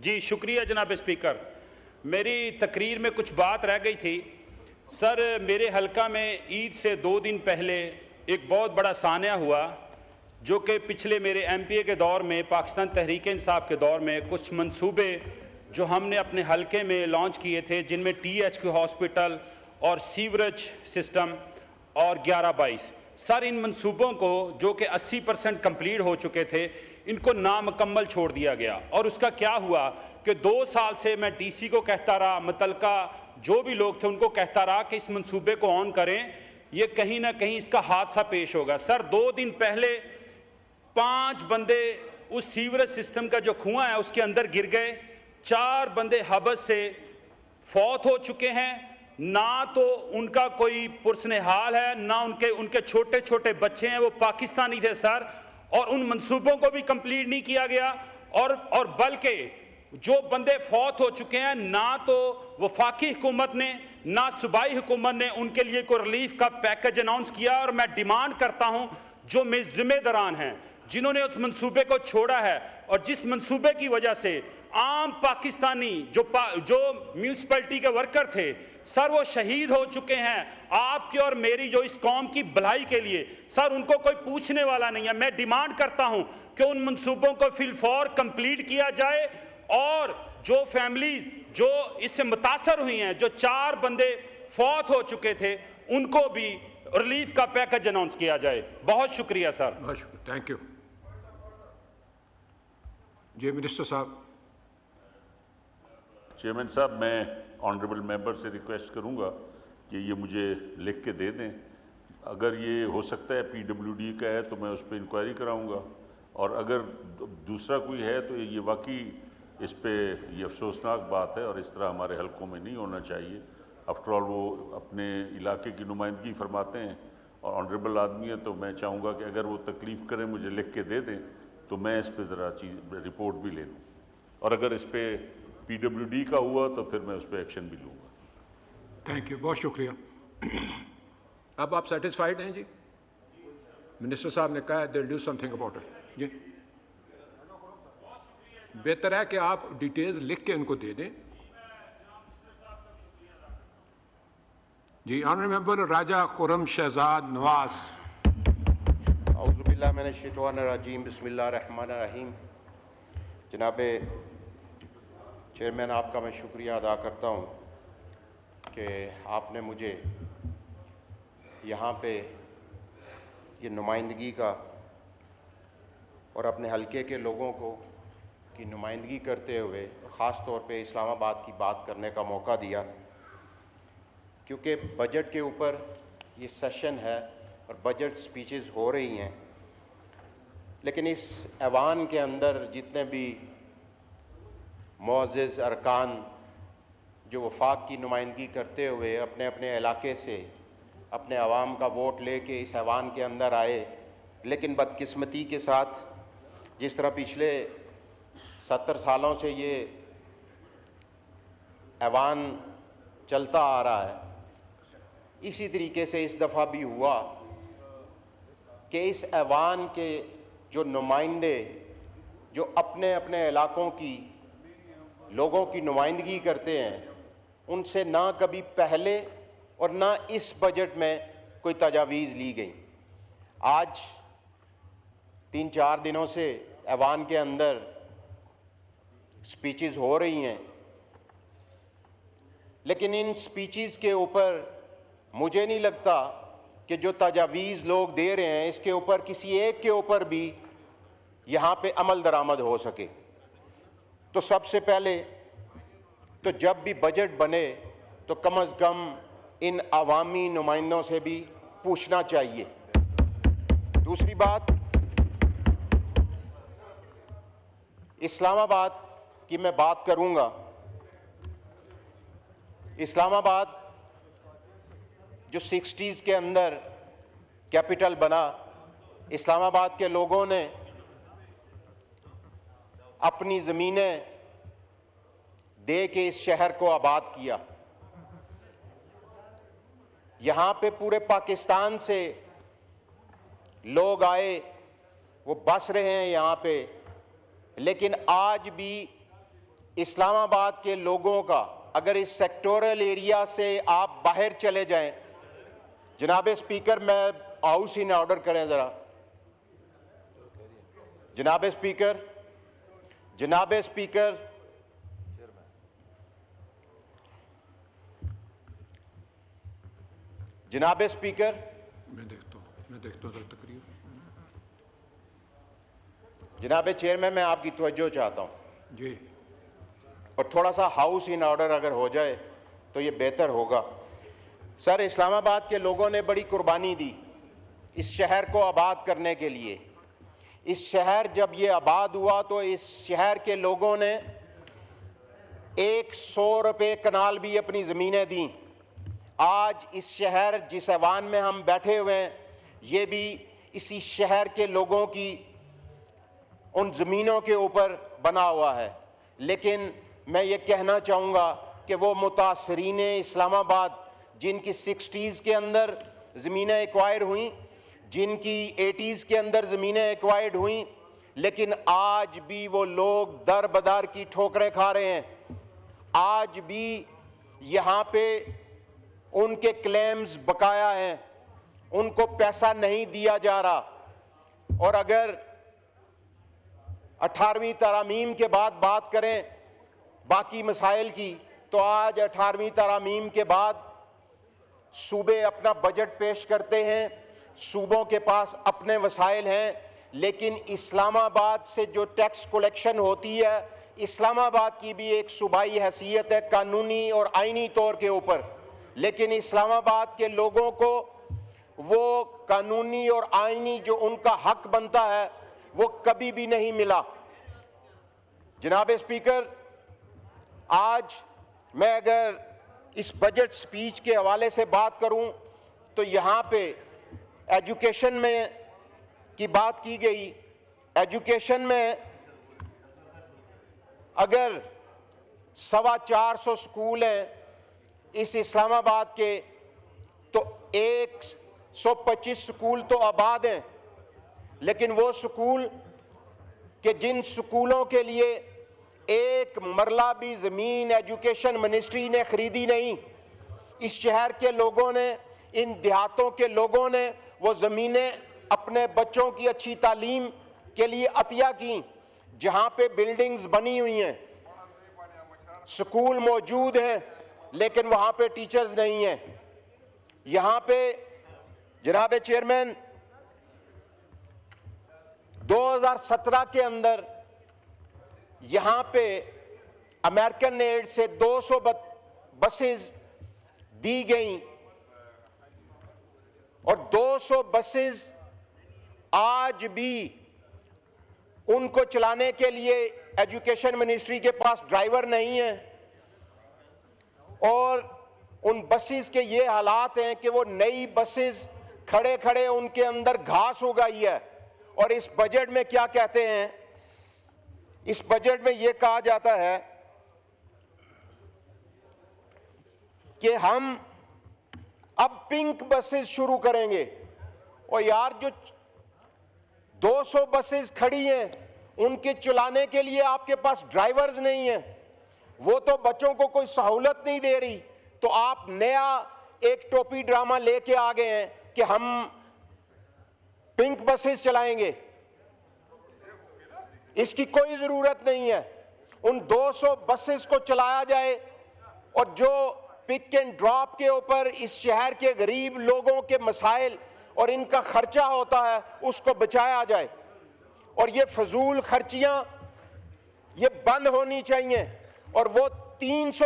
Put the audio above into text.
जी शुक्रिया जनाब स्पीकर। मेरी तकरीर में कुछ बात रह गई थी। सर, मेरे हलका में ईद से 2 दिन पहले एक बहुत बड़ा सान्या हुआ, जो कि पिछले मेरे MPA के दौर में, पाकिस्तान तहरीक इंसाफ के दौर में कुछ मंसूबे जो हमने अपने हलके में लॉन्च किए थे, जिनमें THQ हॉस्पिटल और सीवरेज सिस्टम और 11/22। सर, इन मंसूबों को जो कि 80% कंप्लीट हो चुके थे, इनको नामुकम्मल छोड़ दिया गया। और उसका क्या हुआ कि 2 साल से मैं DC को कहता रहा, मुतलका जो भी लोग थे उनको कहता रहा कि इस मंसूबे को ऑन करें, ये कहीं ना कहीं इसका हादसा पेश होगा। सर, 2 दिन पहले 5 बंदे उस सीवरेज सिस्टम का जो कुआं है उसके अंदर गिर गए। 4 बंदे हबस से फौत हो चुके हैं। ना तो उनका कोई पुरस्ने हाल है, ना उनके छोटे छोटे बच्चे हैं, वो पाकिस्तानी थे सर। और उन मंसूबों को भी कंप्लीट नहीं किया गया। और बल्कि जो बंदे फौत हो चुके हैं, ना तो वफाकी हुकूमत ने ना सूबाई हुकूमत ने उनके लिए कोई रिलीफ का पैकेज अनाउंस किया। और मैं डिमांड करता हूं, जो जिम्मेदारान हैं, जिन्होंने उस मंसूबे को छोड़ा है और जिस मंसूबे की वजह से आम पाकिस्तानी जो म्यूनसिपैलिटी के वर्कर थे सर, वो शहीद हो चुके हैं आपकी और मेरी जो इस कौम की भलाई के लिए। सर, उनको कोई पूछने वाला नहीं है। मैं डिमांड करता हूं कि उन मंसूबों को फिलफौर कंप्लीट किया जाए और जो फैमिलीज जो इससे मुतासर हुई हैं, जो 4 बंदे फौत हो चुके थे, उनको भी रिलीफ का पैकेज अनाउंस किया जाए। बहुत शुक्रिया सर। बहुत शुक्रिया, थैंक यू। जी मिनिस्टर साहब। चेयरमैन साहब, मैं ऑनरेबल मेंबर से रिक्वेस्ट करूंगा कि ये मुझे लिख के दे दें। अगर ये हो सकता है PWD का है तो मैं उस पर इंक्वायरी कराऊंगा, और अगर दूसरा कोई है तो ये वाकई इस पे ये अफसोसनाक बात है और इस तरह हमारे हलकों में नहीं होना चाहिए। आफ्टर ऑल वो अपने इलाके की नुमाइंदगी फरमाते हैं और ऑनरेबल आदमी है, तो मैं चाहूँगा कि अगर वो तकलीफ़ करें, मुझे लिख के दे दें तो मैं इस पर ज़रा रिपोर्ट भी ले लूँ, और अगर इस पर PWD का हुआ तो फिर मैं उस पर एक्शन भी लूँगा। थैंक यू, बहुत शुक्रिया। अब आप सेटिस्फाइड हैं जी? मिनिस्टर साहब ने कहा they will do something about it. जी, बेहतर है कि आप डिटेल्स लिख के उनको दे दें। जी, ऑनरेबल मेंबर राजा खुर्रम शहजाद नवाज। औज़ुबिल्लाहि मिनश्शैतानिर्रजीम, बिस्मिल्लाहिर्रहमानिर्रहीम। जनाब चेयरमैन, आपका मैं शुक्रिया अदा करता हूँ कि आपने मुझे यहाँ पे ये नुमाइंदगी का और अपने हलके के लोगों को की नुमाइंदगी करते हुए ख़ास तौर पे इस्लामाबाद की बात करने का मौका दिया, क्योंकि बजट के ऊपर ये सेशन है और बजट स्पीचेस हो रही हैं। लेकिन इस ऐवान के अंदर जितने भी मुअज़्ज़िज़ अरकान जो वफाक की नुमाइंदगी करते हुए अपने अपने इलाके से अपने अवाम का वोट लेके इस ऐवान के अंदर आए, लेकिन बदकिस्मती के साथ जिस तरह पिछले 70 सालों से ये ऐवान चलता आ रहा है, इसी तरीके से इस दफ़ा भी हुआ कि इस ऐवान के जो नुमाइंदे जो अपने अपने इलाकों की लोगों की नुमाइंदगी करते हैं, उनसे ना कभी पहले और ना इस बजट में कोई तजावीज़ ली गई। आज 3-4 दिनों से ऐवान के अंदर स्पीचेस हो रही हैं, लेकिन इन स्पीचेस के ऊपर मुझे नहीं लगता कि जो तजावीज़ लोग दे रहे हैं इसके ऊपर किसी एक के ऊपर भी यहाँ पे अमल दरामद हो सके। तो सबसे पहले तो जब भी बजट बने तो कम अज़ कम इन अवामी नुमाइंदों से भी पूछना चाहिए। दूसरी बात, इस्लामाबाद की मैं बात करूँगा। इस्लामाबाद जो 60s के अंदर कैपिटल बना, इस्लामाबाद के लोगों ने अपनी ज़मीनें दे के इस शहर को आबाद किया। यहाँ पे पूरे पाकिस्तान से लोग आए, वो बस रहे हैं यहाँ पे, लेकिन आज भी इस्लामाबाद के लोगों का अगर इस सेक्टोरल एरिया से आप बाहर चले जाएं, जनाब स्पीकर, मैं हाउस इन ऑर्डर करें ज़रा। जनाब स्पीकर, जनाब स्पीकर, जनाब स्पीकर, मैं देखता हूँ सर तकरीर। जनाब चेयरमैन, मैं आपकी तवज्जो चाहता हूँ जी। और थोड़ा सा हाउस इन ऑर्डर अगर हो जाए तो ये बेहतर होगा। सर, इस्लामाबाद के लोगों ने बड़ी कुर्बानी दी इस शहर को आबाद करने के लिए। इस शहर जब ये आबाद हुआ तो इस शहर के लोगों ने 100 रुपये कनाल भी अपनी ज़मीनें दी। आज इस शहर जिस ऐवान में हम बैठे हुए हैं, ये भी इसी शहर के लोगों की उन ज़मीनों के ऊपर बना हुआ है। लेकिन मैं ये कहना चाहूँगा कि वो मुतासरीन इस्लामाबाद जिनकी 60s के अंदर ज़मीनें एक्वायर हुई, जिनकी 80s के अंदर ज़मीनें एक्वायर्ड हुई, लेकिन आज भी वो लोग दर बदर की ठोकरें खा रहे हैं। आज भी यहाँ पे उनके क्लेम्स बकाया हैं, उनको पैसा नहीं दिया जा रहा। और अगर 18वीं तरामीम के बाद बात करें बाकी मसाइल की, तो आज 18वीं तरामीम के बाद सूबे अपना बजट पेश करते हैं, सूबों के पास अपने वसाइल हैं, लेकिन इस्लामाबाद से जो टैक्स कलेक्शन होती है, इस्लामाबाद की भी एक सूबाई हैसियत है कानूनी और आइनी तौर के ऊपर, लेकिन इस्लामाबाद के लोगों को वो कानूनी और आइनी जो उनका हक बनता है वो कभी भी नहीं मिला। जनाब स्पीकर, आज मैं अगर इस बजट स्पीच के हवाले से बात करूं तो यहाँ पे एजुकेशन में की बात की गई। एजुकेशन में अगर 425 स्कूल हैं इस इस्लामाबाद के, तो 125 स्कूल तो आबाद हैं, लेकिन वो स्कूल कि जिन स्कूलों के लिए एक मरला भी ज़मीन एजुकेशन मिनिस्ट्री ने ख़रीदी नहीं, इस शहर के लोगों ने, इन देहातों के लोगों ने वो ज़मीनें अपने बच्चों की अच्छी तालीम के लिए अतिया की। जहाँ पे बिल्डिंग्स बनी हुई हैं, स्कूल मौजूद हैं, लेकिन वहाँ पे टीचर्स नहीं हैं। यहाँ पे जनाब चेयरमैन 2017 के अंदर यहाँ पे अमेरिकन एड से 200 बसेस दी गई और 200 बसेस आज भी उनको चलाने के लिए एजुकेशन मिनिस्ट्री के पास ड्राइवर नहीं है। और उन बसेस के ये हालात हैं कि वो नई बसेस खड़े खड़े उनके अंदर घास हो गई है। और इस बजट में क्या कहते हैं, इस बजट में ये कहा जाता है कि हम अब पिंक बसेस शुरू करेंगे। और यार, जो 200 बसेस खड़ी हैं उनके चलाने के लिए आपके पास ड्राइवर्स नहीं हैं, वो तो बच्चों को कोई सहूलत नहीं दे रही, तो आप नया एक टोपी ड्रामा लेके आ गए हैं कि हम पिंक बसेस चलाएंगे। इसकी कोई जरूरत नहीं है। उन 200 बसेस को चलाया जाए और जो पिक एंड ड्रॉप के ऊपर इस शहर के गरीब लोगों के मसाइल और इनका खर्चा होता है उसको बचाया जाए। और ये फजूल खर्चियां ये बंद होनी चाहिए। और वो 300